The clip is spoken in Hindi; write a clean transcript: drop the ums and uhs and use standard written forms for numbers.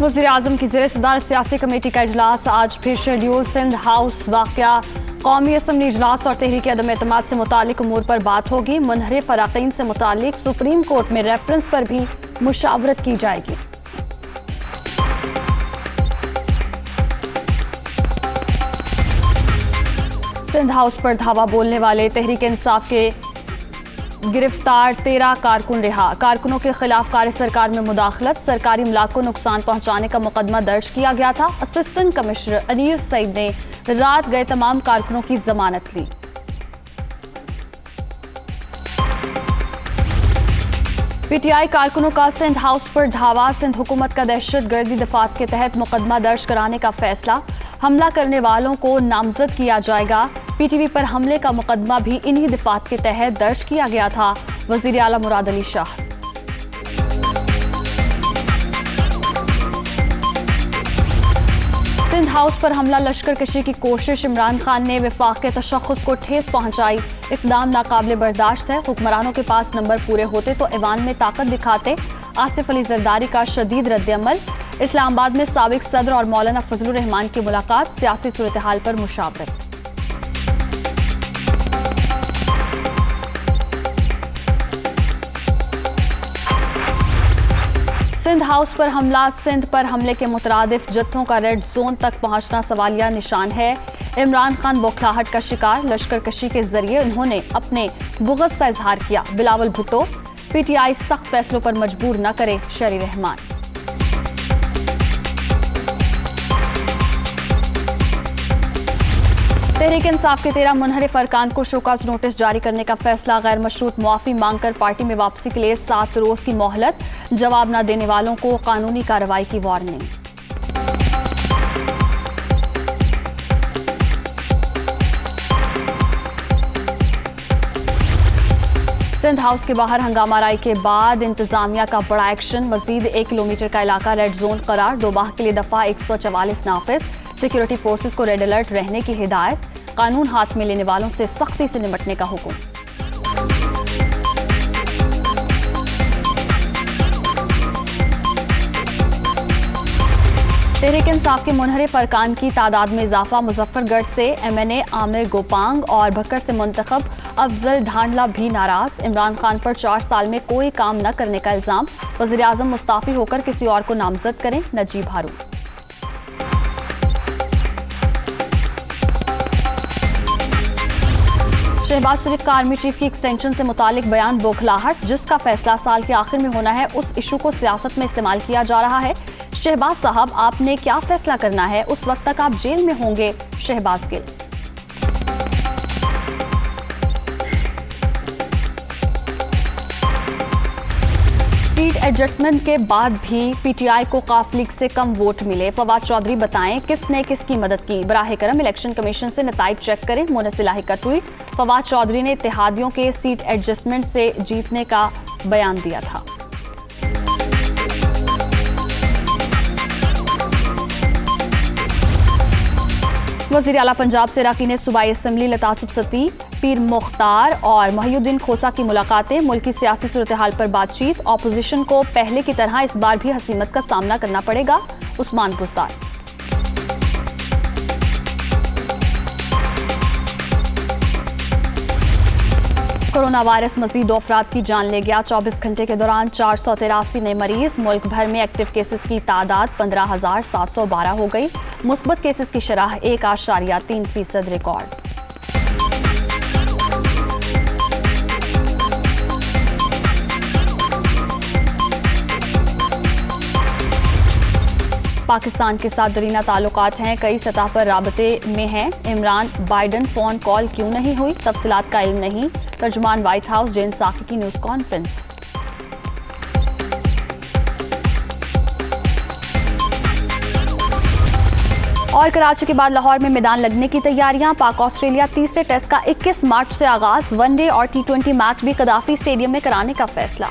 वज़ीर-ए-आज़म की ज़ेर-ए-सदारत सियासी कमेटी का इजलास आज फिर शेड्यूल। सिंध हाउस वाक़या, कौमी असम्बली इजलास और तहरीक अदम एतमाद से मुतालिक उमूर पर बात होगी। मुनहरिफ अराकीन से मुतालिक सुप्रीम कोर्ट में रेफरेंस पर भी मुशावरत की जाएगी। सिंध हाउस पर धावा बोलने वाले तहरीक इंसाफ के गिरफ्तार 13 कारकुन रिहा। कारकुनों के खिलाफ कार्य सरकार में मुदाखलत, सरकारी इमलाक को नुकसान पहुंचाने का मुकदमा दर्ज किया गया था। असिस्टेंट कमिश्नर अनीर सईद ने रात गए तमाम कारकुनों की जमानत ली। पीटीआई कारकुनों का सिंध हाउस पर धावा। सिंध हुकूमत का दहशतगर्दी दफात के तहत मुकदमा दर्ज कराने का फैसला। हमला करने वालों को नामजद किया जाएगा। पीटीवी पर हमले का मुकदमा भी इन्हीं दफात के तहत दर्ज किया गया था। वजीर आला मुराद अली शाह। सिंध हाउस पर हमला लश्कर कशी की कोशिश। इमरान खान ने वफाक के तशख्खुस को ठेस पहुंचाई। इक़दाम नाकाबिले बर्दाश्त है। हुक्मरानों के पास नंबर पूरे होते तो ऐवान में ताकत दिखाते। आसिफ अली जरदारी का शदीद रद्द-ए-अमल। इस्लामाबाद में साबिक सदर और मौलाना फजलुर रहमान की मुलाकात। सियासी सूरत हाल पर मुशावरत। सिंध हाउस पर हमला। सिंध पर हमले के मुतरादिफ जत्थों का रेड जोन तक पहुंचना सवालिया निशान है। इमरान खान बौखलाहट का शिकार। लश्कर कशी के जरिए उन्होंने अपने बुग़्ज़ का इजहार किया। बिलावल भुट्टो। पीटीआई सख्त फैसलों पर मजबूर न करे, शरी रहमान। तहरीक इंसाफ के 13 मुनहरिफ अरकान को शोकाज नोटिस जारी करने का फैसला। गैर मशरूत मुआफ़ी मांगकर पार्टी में वापसी के लिए 7 रोज की मोहलत। जवाब न देने वालों को कानूनी कार्रवाई की वार्निंग। सिंध हाउस के बाहर हंगामाराई के बाद इंतजामिया का बड़ा एक्शन। मजीद 1 किलोमीटर का इलाका रेड जोन करार। दोबाह के लिए दफा 144 नाफिज। सिक्योरिटी फोर्सेस को रेड अलर्ट रहने की हिदायत। कानून हाथ में लेने वालों से सख्ती से निपटने का हुक्म। तहरीक इंसाफ के मुनहरिफ अरकान की तादाद में इजाफा। मुजफ्फरगढ़ से एमएनए आमिर गोपांग और भक्कर से मुंतखब अफजल ढांडला भी नाराज। इमरान खान पर 4 साल में कोई काम न करने का इल्जाम। वज़ीर आज़म मुस्ताफी होकर किसी और को नामजद करें, नजीब हारून। शहबाज शरीफ का आर्मी चीफ की एक्सटेंशन से मुतालिक बयान बौखलाहट। जिसका फैसला साल के आखिर में होना है उस इशू को सियासत में इस्तेमाल किया जा रहा है। शहबाज साहब, आपने क्या फैसला करना है, उस वक्त तक आप जेल में होंगे। शहबाज गिल। सीट एडजस्टमेंट के बाद भी पीटीआई को काफ लीग से कम वोट मिले। फवाद चौधरी बताएं किसने किसकी मदद की। बराह करम इलेक्शन कमीशन से नताइज चेक करें। मोनस इलाही का ट्वीट। फवाद चौधरी ने इत्तेहादियों के सीट एडजस्टमेंट से जीतने का बयान दिया था। वज़ीर आला पंजाब से अराकीन सूबाई असम्बली लतासुब सती, पीर मुख्तार और मोहिउद्दीन खोसा की मुलाकातें। मुल्की सियासी सूरत हाल पर बातचीत। ऑपोजिशन को पहले की तरह इस बार भी हसीमत का सामना करना पड़ेगा। उस्मान बुज़दार। कोरोना वायरस मजीद 2 अफराद की जान ले गया। 24 घंटे के दौरान 483 नए मरीज। मुल्क भर में एक्टिव केसेस की तादाद 15,712 हो गई। मुस्बत केसेस की शरह 1.3% रिकॉर्ड। पाकिस्तान के साथ दरीना ताल्लुकात हैं, कई सतह पर राबते में हैं। इमरान बाइडन फोन कॉल क्यों नहीं हुई, तफसीलात का इल्म नहीं। तर्जुमान व्हाइट हाउस जेन साकी की न्यूज कॉन्फ्रेंस। और कराची के बाद लाहौर में मैदान लगने की तैयारियां। पाक ऑस्ट्रेलिया तीसरे टेस्ट का 21 मार्च से आगाज। वनडे और T20 मैच भी कदाफी स्टेडियम में कराने का फैसला।